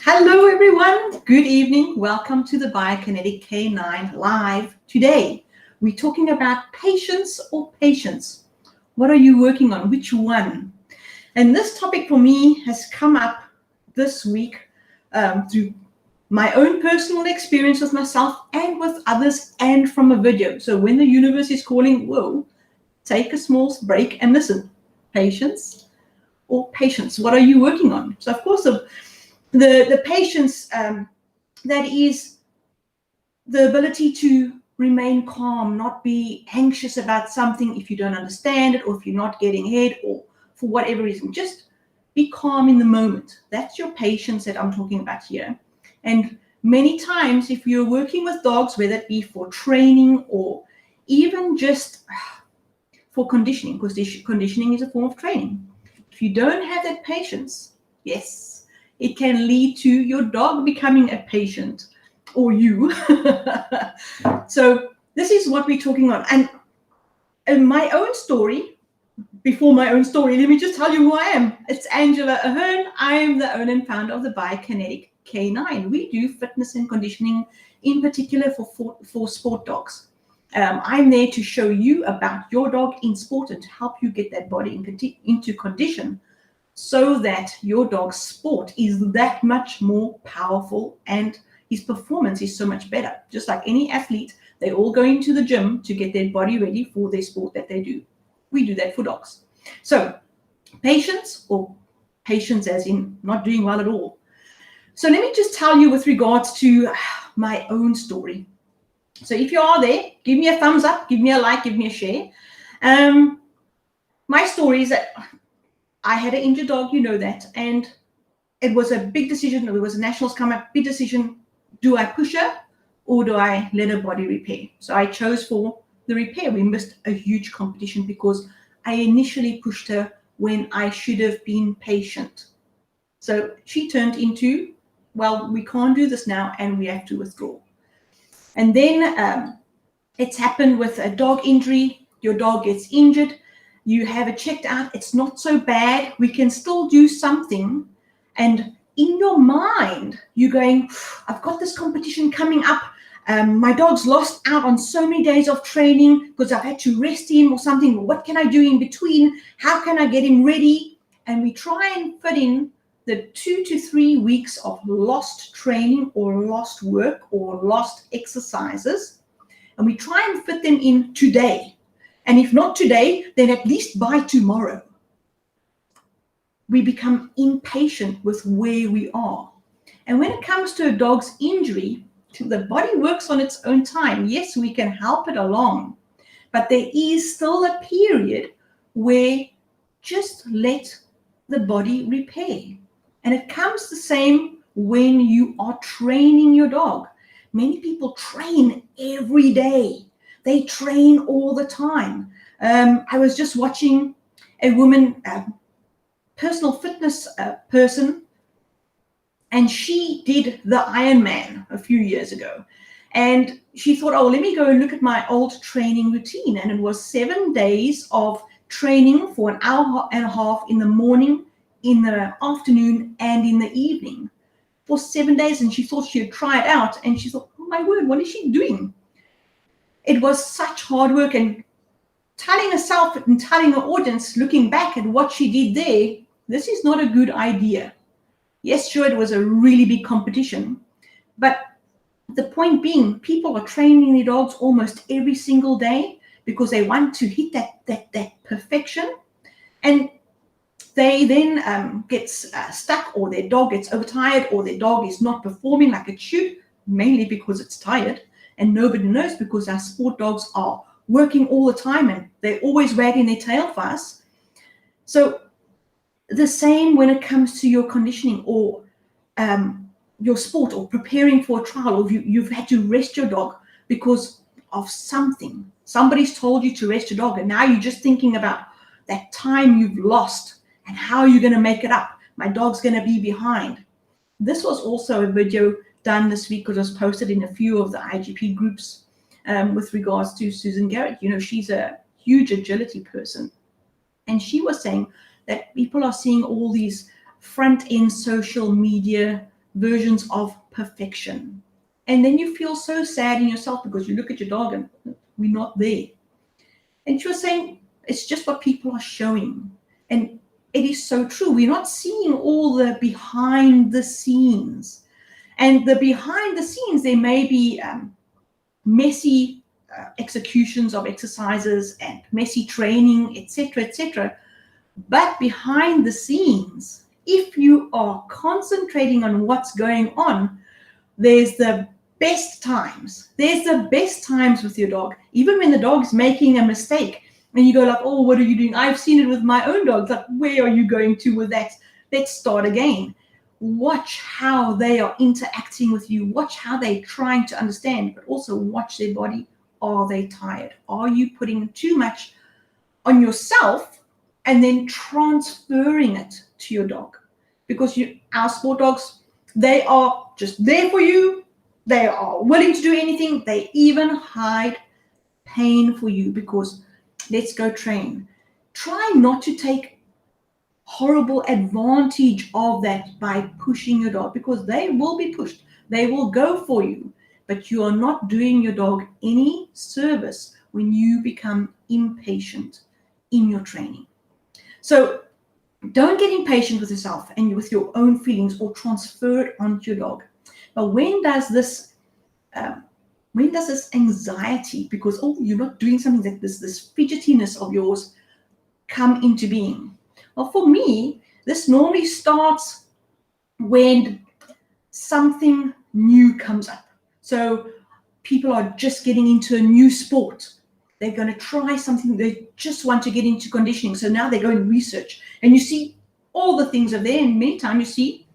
Hello everyone, good evening. Welcome to the Biokinetic K9 Live. Today, we're talking about patience or patience. What are you working on? Which one? And this topic for me has come up this week through my own personal experience with myself and with others and from a video. So when the universe is calling, whoa, take a small break and listen. Patience or patience? What are you working on? So of course, the patience, that is the ability to remain calm, not be anxious about something if you don't understand it or if you're not getting ahead or for whatever reason. Just be calm in the moment. That's your patience that I'm talking about here. And many times if you're working with dogs, whether it be for training or even just for conditioning, because conditioning is a form of training. If you don't have that patience, yes, it can lead to your dog becoming a patient or you. So this is what we're talking on. And in my own story, before my own story, let me just tell you who I am. It's Angela Ahern. I am the owner and founder of the Biokinetic K9. We do fitness and conditioning, in particular for sport dogs. I'm there to show you about your dog in sport and to help you get that body into condition so that your dog's sport is that much more powerful and his performance is so much better. Just like any athlete, they all go into the gym to get their body ready for their sport that they do. We do that for dogs. So patience, or patience as in not doing well at all. So let me just tell you with regards to my own story. So if you are there, give me a thumbs up, give me a like, give me a share. My story is that I had an injured dog, you know that, and it was a big decision. There was a nationals come up, big decision. Do I push her or do I let her body repair? So I chose for the repair. We missed a huge competition because I initially pushed her when I should have been patient. So she turned into, well, we can't do this now and we have to withdraw. And then it's happened with a dog injury. Your dog gets injured. You have it checked out. It's not so bad. We can still do something. And in your mind, you're going, I've got this competition coming up. My dog's lost out on so many days of training because I've had to rest him or something. What can I do in between? How can I get him ready? And we try and fit in the 2 to 3 weeks of lost training or lost work or lost exercises. And we try and fit them in today. And if not today, then at least by tomorrow. We become impatient with where we are. And when it comes to a dog's injury, the body works on its own time. Yes, we can help it along, but there is still a period where just let the body repair. And it comes the same when you are training your dog. Many people train every day. They train all the time. I was just watching a woman, personal fitness person, and she did the Ironman a few years ago. And she thought, oh, let me go and look at my old training routine. And it was 7 days of training for an hour and a half in the morning, in the afternoon, and in the evening for 7 days. And she thought she'd try it out. And she thought, oh my word, what is she doing? It was such hard work, and telling herself and telling her audience, looking back at what she did there, this is not a good idea. Yes, sure, it was a really big competition, but the point being, people are training their dogs almost every single day because they want to hit that perfection, and they then get stuck, or their dog gets overtired, or their dog is not performing like it should, mainly because it's tired. And nobody knows, because our sport dogs are working all the time and they're always wagging their tail for us. So the same when it comes to your conditioning or your sport, or preparing for a trial, or you've had to rest your dog because of something. Somebody's told you to rest your dog, and now you're just thinking about that time you've lost and how you're going to make it up. My dog's going to be behind. This was also a video done this week because it was posted in a few of the IGP groups with regards to Susan Garrett. You know, she's a huge agility person. And she was saying that people are seeing all these front-end social media versions of perfection. And then you feel so sad in yourself because you look at your dog and we're not there. And she was saying, it's just what people are showing. And it is so true. We're not seeing all the behind the scenes. And the behind the scenes, there may be messy executions of exercises and messy training, etc., etc. But behind the scenes, if you are concentrating on what's going on, there's the best times. There's the best times with your dog. Even when the dog's making a mistake and you go like, oh, what are you doing? I've seen it with my own dogs. Like, where are you going to with that? Let's start again. Watch how they are interacting with you. Watch how they're trying to understand, but also watch their body. Are they tired? Are you putting too much on yourself and then transferring it to your dog? Because our sport dogs, they are just there for you. They are willing to do anything. They even hide pain for you because let's go train. Try not to take horrible advantage of that by pushing your dog, because they will be pushed. They will go for you, but you are not doing your dog any service when you become impatient in your training. So don't get impatient with yourself and with your own feelings or transfer it onto your dog. But when does this anxiety, because you're not doing something, like this fidgetiness of yours come into being? Well, for me, this normally starts when something new comes up. So people are just getting into a new sport. They're going to try something. They just want to get into conditioning. So now they go and research. And you see all the things are there. And many times you see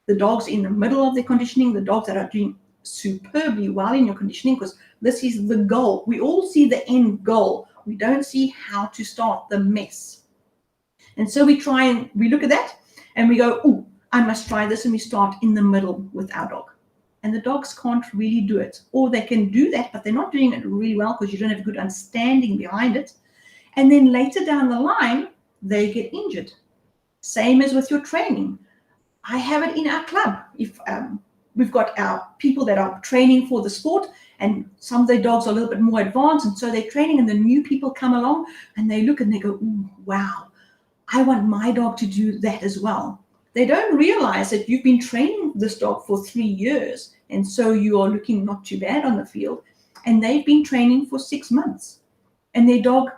the dogs in the middle of their conditioning, the dogs that are doing superbly well in your conditioning, because this is the goal. We all see the end goal. We don't see how to start the mess. And so we look at that and we go, oh, I must try this. And we start in the middle with our dog. And the dogs can't really do it. Or they can do that, but they're not doing it really well because you don't have a good understanding behind it. And then later down the line, they get injured. Same as with your training. I have it in our club. If we've got our people that are training for the sport, and some of their dogs are a little bit more advanced, and so they're training, and the new people come along and they look and they go, ooh, wow, I want my dog to do that as well. They don't realize that you've been training this dog for 3 years, and so you are looking not too bad on the field, and they've been training for 6 months, and their dog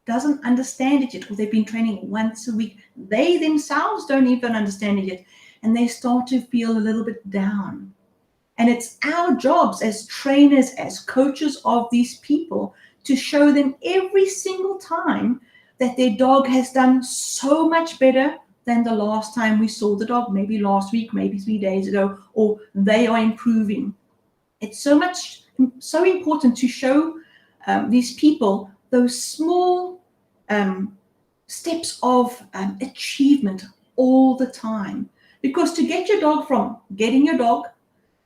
doesn't understand it yet, or they've been training once a week. They themselves don't even understand it yet, and they start to feel a little bit down. And it's our jobs as trainers, as coaches of these people, to show them every single time that their dog has done so much better than the last time we saw the dog, maybe last week, maybe 3 days ago, or they are improving. It's so important to show these people those small steps of achievement all the time. Because to get your dog from getting your dog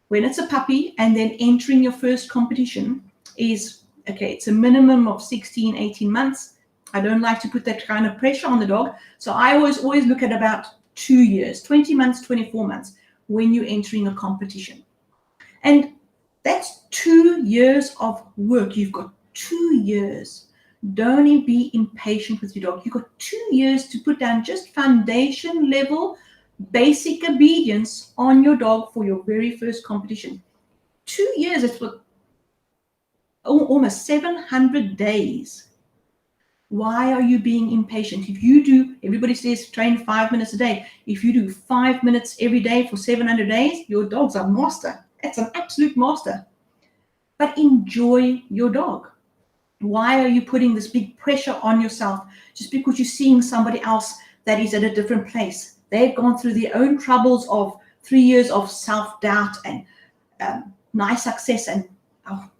when it's a puppy and then entering your first competition is, okay, it's a minimum of 16, 18 months. I don't like to put that kind of pressure on the dog. So I always look at about 2 years, 20 months, 24 months when you're entering a competition. And that's 2 years of work. You've got 2 years. Don't be impatient with your dog. You've got 2 years to put down just foundation level, basic obedience on your dog for your very first competition. 2 years, it's what, almost 700 days. Why are you being impatient? If you do, everybody says train 5 minutes a day. If you do 5 minutes every day for 700 days, your dog's a master. It's an absolute master. But enjoy your dog. Why are you putting this big pressure on yourself just because you're seeing somebody else that is at a different place? They've gone through their own troubles of 3 years of self-doubt and nice success and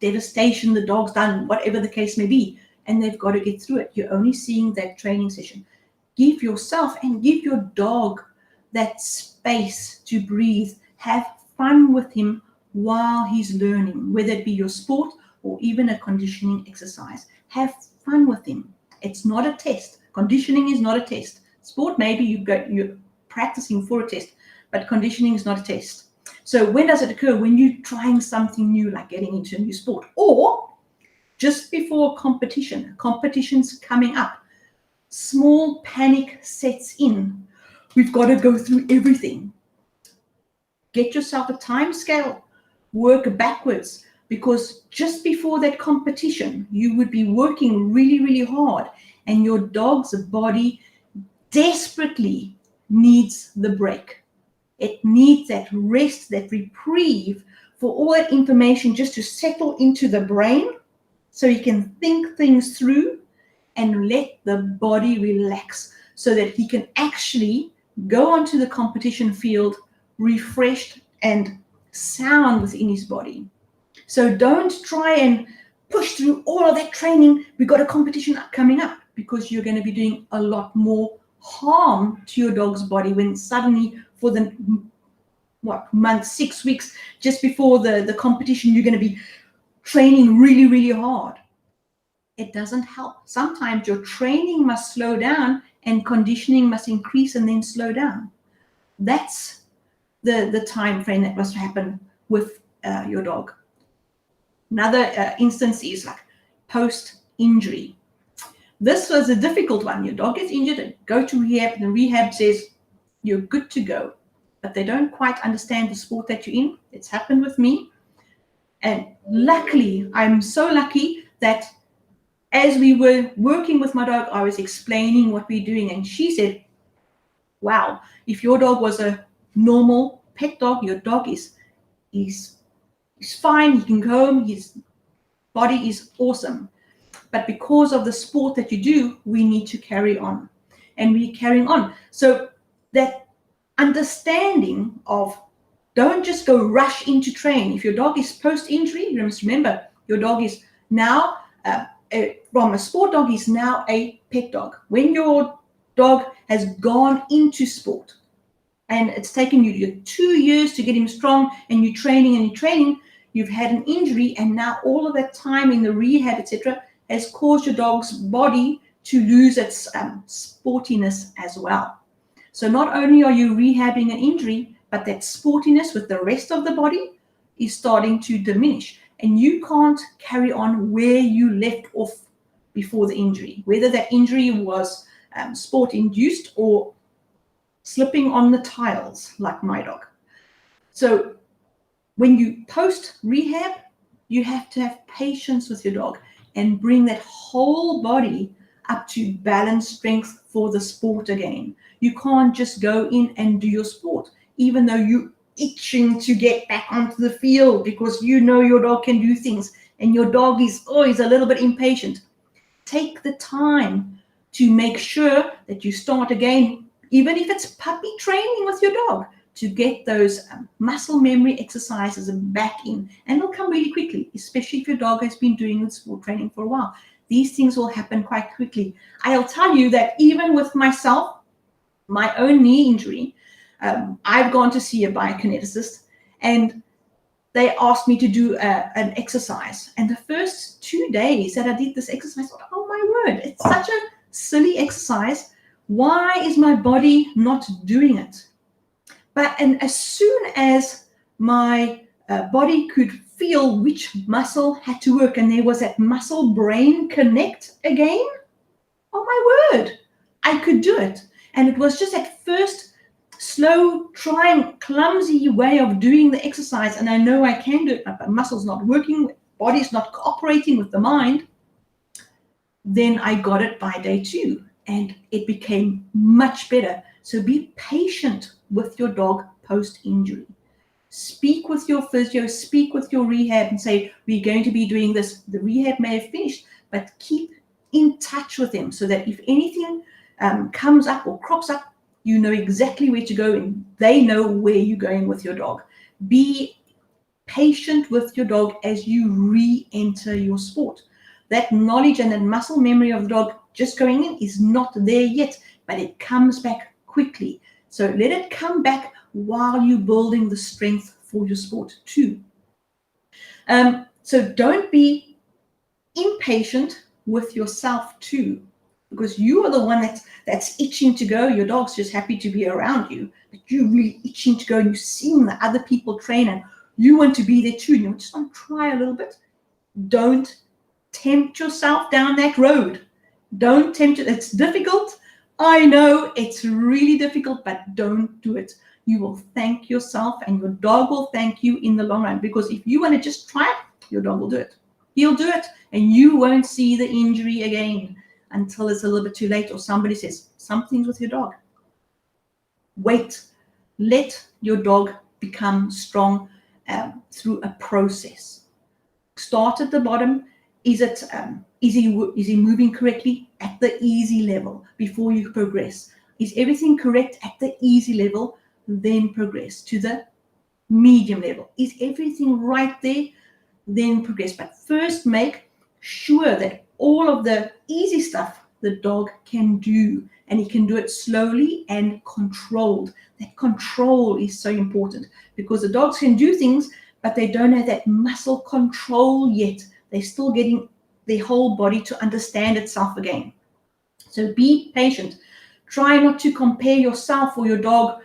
devastation, the dog's done, whatever the case may be. And they've got to get through it. You're only seeing that training session. Give yourself and give your dog that space to breathe. Have fun with him while he's learning, whether it be your sport or even a conditioning exercise. Have fun with him. It's not a test. Conditioning is not a test. Sport, maybe you're practicing for a test, but conditioning is not a test. So when does it occur? When you're trying something new, like getting into a new sport, or just before competition's coming up, small panic sets in. We've got to go through everything. Get yourself a time scale, work backwards, because just before that competition, you would be working really, really hard, and your dog's body desperately needs the break. It needs that rest, that reprieve for all that information just to settle into the brain so he can think things through and let the body relax so that he can actually go onto the competition field refreshed and sound within his body. So don't try and push through all of that training. We've got a competition coming up, because you're going to be doing a lot more harm to your dog's body when suddenly for the month, 6 weeks, just before the competition, you're going to be training really, really hard. It doesn't help. Sometimes your training must slow down and conditioning must increase and then slow down. That's the time frame that must happen with your dog. Another instance is like post-injury. This was a difficult one. Your dog gets injured and go to rehab, and the rehab says you're good to go, but they don't quite understand the sport that you're in. It's happened with me. And luckily, I'm so lucky that as we were working with my dog, I was explaining what we're doing, and she said, wow, if your dog was a normal pet dog, your dog is fine, he can go home, his body is awesome. But because of the sport that you do, we need to carry on. And we're carrying on. So that understanding of don't just go rush into train. If your dog is post-injury, you must remember your dog is now, from a sport dog, is now a pet dog. When your dog has gone into sport and it's taken you 2 years to get him strong, and you're training, you've had an injury, and now all of that time in the rehab, etc., has caused your dog's body to lose its sportiness as well. So not only are you rehabbing an injury, but that sportiness with the rest of the body is starting to diminish. And you can't carry on where you left off before the injury, whether that injury was sport-induced or slipping on the tiles like my dog. So when you post-rehab, you have to have patience with your dog and bring that whole body up to balance strength for the sport again. You can't just go in and do your sport, even though you're itching to get back onto the field because you know your dog can do things, and your dog is always a little bit impatient. Take the time to make sure that you start again, even if it's puppy training with your dog, to get those muscle memory exercises back in. And it'll come really quickly, especially if your dog has been doing sport training for a while. These things will happen quite quickly. I'll tell you that even with myself, my own knee injury, I've gone to see a biokineticist, and they asked me to do an exercise. And the first 2 days that I did this exercise, I thought, oh my word, it's such a silly exercise. Why is my body not doing it? And as soon as my body could feel which muscle had to work, and there was that muscle-brain connect again, oh my word, I could do it. And it was just that first slow, trying, clumsy way of doing the exercise, and I know I can do it, but my muscle's not working, body's not cooperating with the mind. Then I got it by day 2, and it became much better. So be patient with your dog post-injury. Speak with your physio, speak with your rehab and say, we're going to be doing this. The rehab may have finished, but keep in touch with them so that if anything comes up or crops up, you know exactly where to go and they know where you're going with your dog. Be patient with your dog as you re-enter your sport. That knowledge and that muscle memory of the dog just going in is not there yet, but it comes back quickly. So let it come back while you're building the strength for your sport too. So don't be impatient with yourself too, because you are the one that's itching to go. Your dog's just happy to be around you, but you're really itching to go, and you're seeing the other people train, and you want to be there too, and you just want to try a little bit. Don't tempt yourself down that road. Don't tempt it. It's difficult. I know it's really difficult, but don't do it. You will thank yourself, and your dog will thank you in the long run, because if you want to just try it, your dog will do it. He'll do it, and you won't see the injury again until it's a little bit too late, or somebody says, something's with your dog. Wait. Let your dog become strong through a process. Start at the bottom. Is he moving correctly at the easy level before you progress? Is everything correct at the easy level? Then progress to the medium level. Is everything right there? Then progress. But first, make sure that all of the easy stuff the dog can do, and he can do it slowly and controlled. That control is so important, because the dogs can do things, but they don't have that muscle control yet. They're still getting their whole body to understand itself again. So be patient. Try not to compare yourself or your dog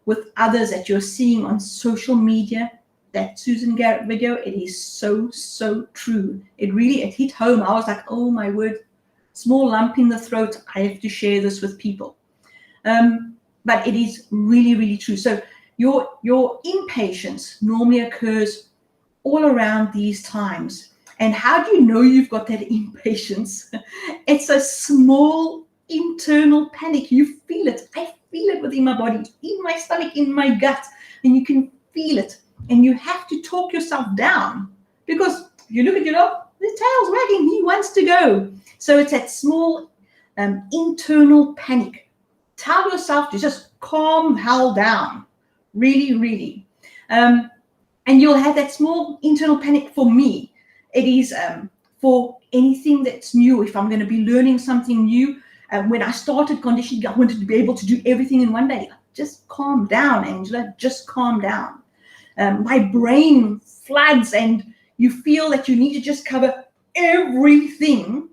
with others that you're seeing on social media. That Susan Garrett video, it is so, so true. It hit home. I was like, oh my word, small lump in the throat. I have to share this with people. But it is really, really true. So your impatience normally occurs all around these times. And how do you know you've got that impatience? It's a small internal panic. You feel it. I feel it within my body, in my stomach, in my gut, and you can feel it. And you have to talk yourself down, because if you look at your dog, the tail's wagging. He wants to go. So it's that small internal panic. Tell yourself to just calm hell down. Really, really. And you'll have that small internal panic. For me, it is for anything that's new. If I'm going to be learning something new, when I started conditioning, I wanted to be able to do everything in one day. Just calm down, Angela. Just calm down. My brain floods, and you feel that you need to just cover everything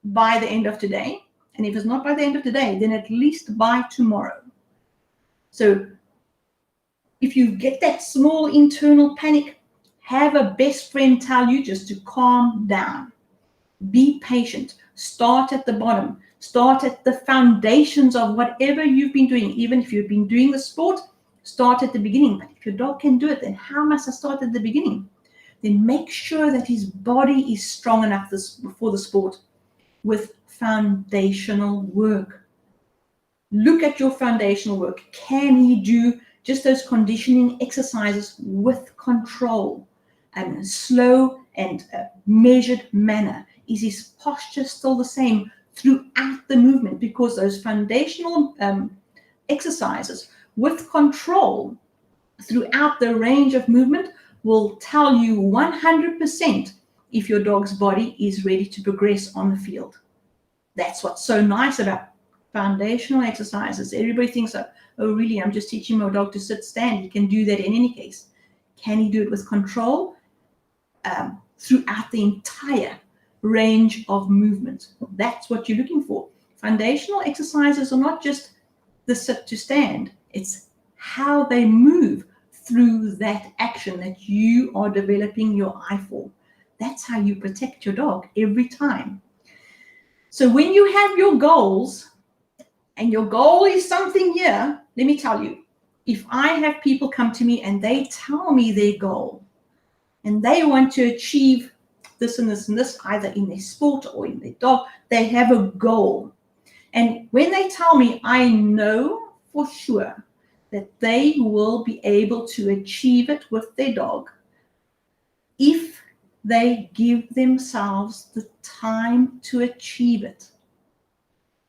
by the end of today. And if it's not by the end of today, then at least by tomorrow. So if you get that small internal panic, have a best friend tell you just to calm down. Be patient. Start at the bottom. Start at the foundations of whatever you've been doing. Even if you've been doing the sport, start at the beginning. But if your dog can do it, then how must I start at the beginning? Then make sure that his body is strong enough for the sport with foundational work. Look at your foundational work. Can he do just those conditioning exercises with control and slow and measured manner? Is his posture still the same throughout the movement? Because those foundational exercises with control throughout the range of movement will tell you 100% if your dog's body is ready to progress on the field. That's what's so nice about foundational exercises. Everybody thinks, oh, really, I'm just teaching my dog to sit, stand. He can do that in any case. Can he do it with control throughout the entire range of movement? That's what you're looking for. Foundational exercises are not just the sit to stand. It's how they move through that action that you are developing your eye for. That's how you protect your dog every time. So when you have your goals, and your goal is something here, let me tell you, if I have people come to me and they tell me their goal, and they want to achieve this and this and this, either in their sport or in their dog, they have a goal. And when they tell me, I know for sure that they will be able to achieve it with their dog if they give themselves the time to achieve it.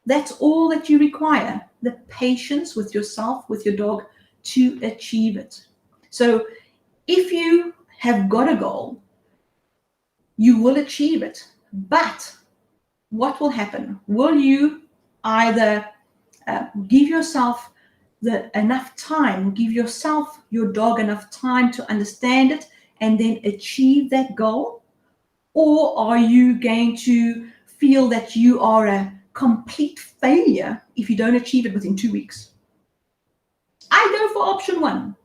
That's all that you require, the patience with yourself, with your dog, to achieve it. So if you have got a goal, you will achieve it. But what will happen? Will you either give yourself enough time, give yourself, your dog, enough time to understand it and then achieve that goal? Or are you going to feel that you are a complete failure if you don't achieve it within 2 weeks. I go for option 1.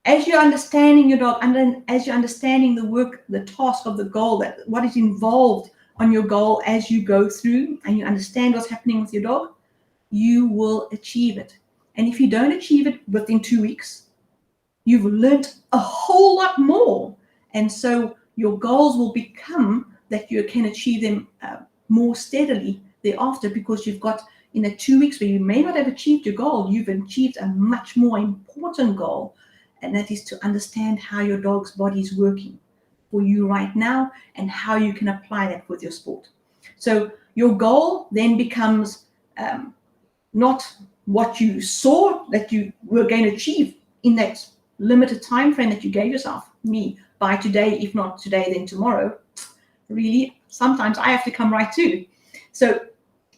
As you're understanding your dog, and as you're understanding the work, the task of the goal, that what is involved on your goal as you go through and you understand what's happening with your dog, you will achieve it. And if you don't achieve it within 2 weeks, you've learned a whole lot more. And so your goals will become that you can achieve them more steadily thereafter, because you've got, in the 2 weeks where you may not have achieved your goal, you've achieved a much more important goal. And that is to understand how your dog's body is working for you right now and how you can apply that with your sport. So your goal then becomes not what you saw that you were going to achieve in that limited time frame that you gave yourself. Me, by today, if not today, then tomorrow. Really, sometimes I have to come right too. So,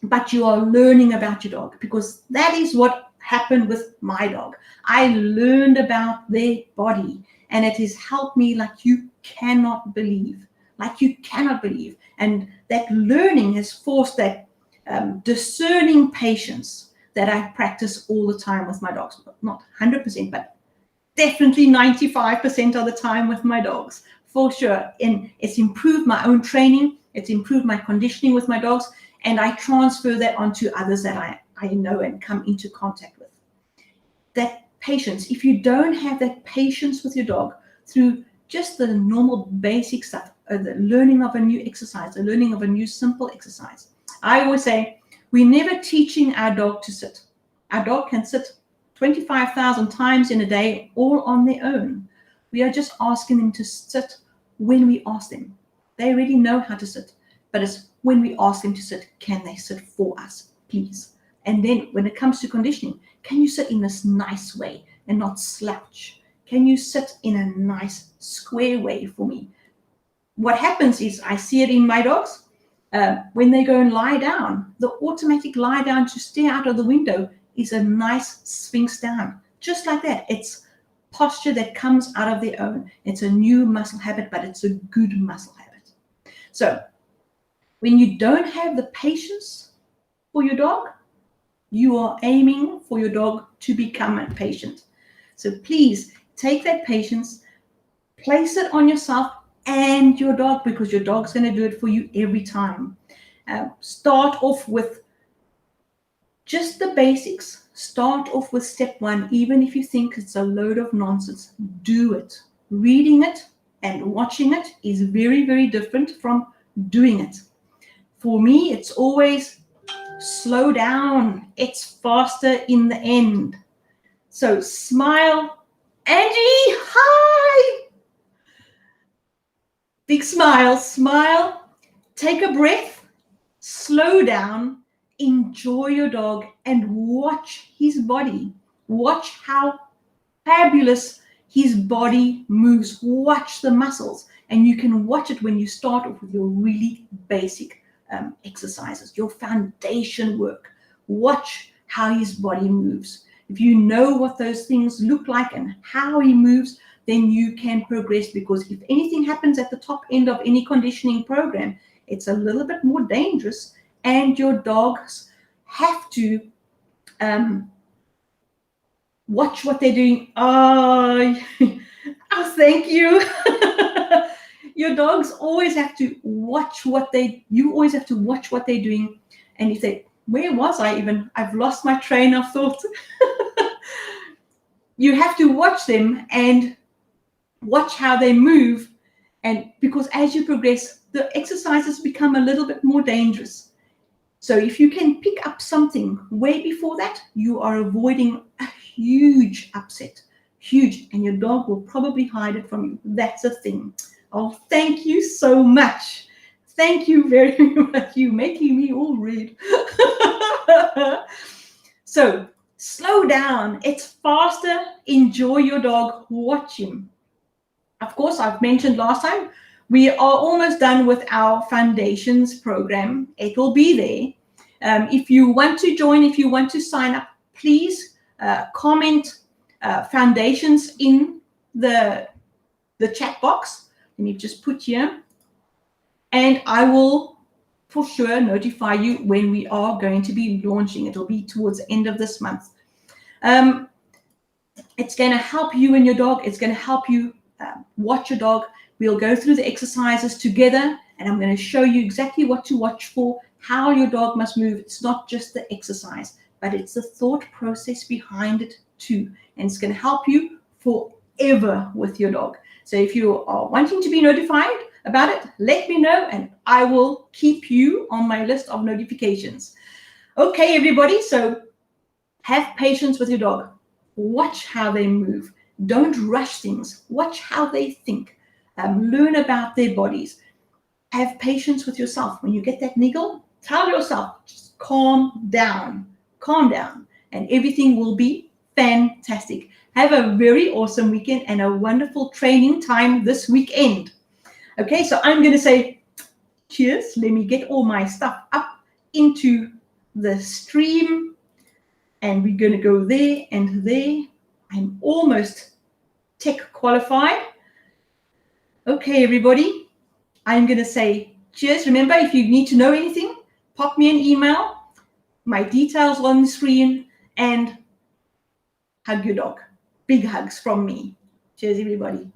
but you are learning about your dog, because that is what happened with my dog. I learned about their body, and it has helped me like you cannot believe. And that learning has forced that discerning patience that I practice all the time with my dogs. Not 100%, but definitely 95% of the time with my dogs, for sure. And it's improved my own training. It's improved my conditioning with my dogs. And I transfer that onto others that I know and come into contact with. That patience, if you don't have that patience with your dog through just the normal basic stuff, the learning of a new exercise, the learning of a new simple exercise. I always say, we're never teaching our dog to sit. Our dog can sit 25,000 times in a day, all on their own. We are just asking them to sit when we ask them. They already know how to sit, but it's when we ask them to sit, can they sit for us, please? And then when it comes to conditioning, can you sit in this nice way and not slouch? Can you sit in a nice square way for me? What happens is, I see it in my dogs, when they go and lie down, the automatic lie down to stare out of the window is a nice sphinx down. Just like that. It's posture that comes out of their own. It's a new muscle habit, but it's a good muscle habit. So when you don't have the patience for your dog, you are aiming for your dog to become impatient. So please take that patience, place it on yourself and your dog, because your dog's going to do it for you every time. Start off with just the basics. Start off with step 1, even if you think it's a load of nonsense. Do it. Reading it and watching it is very, very different from doing it. For me, it's always slow down. It's faster in the end. So smile. Angie, hi. Big smile. Smile. Take a breath. Slow down. Enjoy your dog and watch his body. Watch how fabulous his body moves. Watch the muscles. And you can watch it when you start off with your really basic exercises, your foundation work. Watch how his body moves. If you know what those things look like and how he moves, then you can progress, because if anything happens at the top end of any conditioning program, it's a little bit more dangerous, and your dogs have to watch what they're doing. Oh, thank you. Your dogs always have to watch you always have to watch what they're doing. And you say, where was I even? I've lost my train of thought. You have to watch them and watch how they move. And because as you progress, the exercises become a little bit more dangerous. So if you can pick up something way before that, you are avoiding a huge upset. Huge. And your dog will probably hide it from you. That's a thing. Oh, thank you so much. Thank you very much. You're making me all red. So slow down. It's faster. Enjoy your dog. Watch him. Of course, I've mentioned last time, we are almost done with our foundations program. It will be there. If you want to join, if you want to sign up, please comment foundations in the chat box. Let me just put here. And I will for sure notify you when we are going to be launching. It'll be towards the end of this month. It's going to help you and your dog. It's going to help you watch your dog. We'll go through the exercises together, and I'm going to show you exactly what to watch for, how your dog must move. It's not just the exercise, but it's the thought process behind it too. And it's going to help you forever with your dog. So if you are wanting to be notified about it, let me know, and I will keep you on my list of notifications. Okay, everybody, so have patience with your dog. Watch how they move. Don't rush things. Watch how they think. Learn about their bodies. Have patience with yourself. When you get that niggle, tell yourself, just calm down, and everything will be fantastic. Have a very awesome weekend and a wonderful training time this weekend. Okay, so I'm going to say cheers. Let me get all my stuff up into the stream, and we're going to go there and there. I'm almost tech qualified. Okay, everybody, I'm going to say cheers. Remember, if you need to know anything, pop me an email. My details on the screen, and hug your dog. Big hugs from me. Cheers, everybody.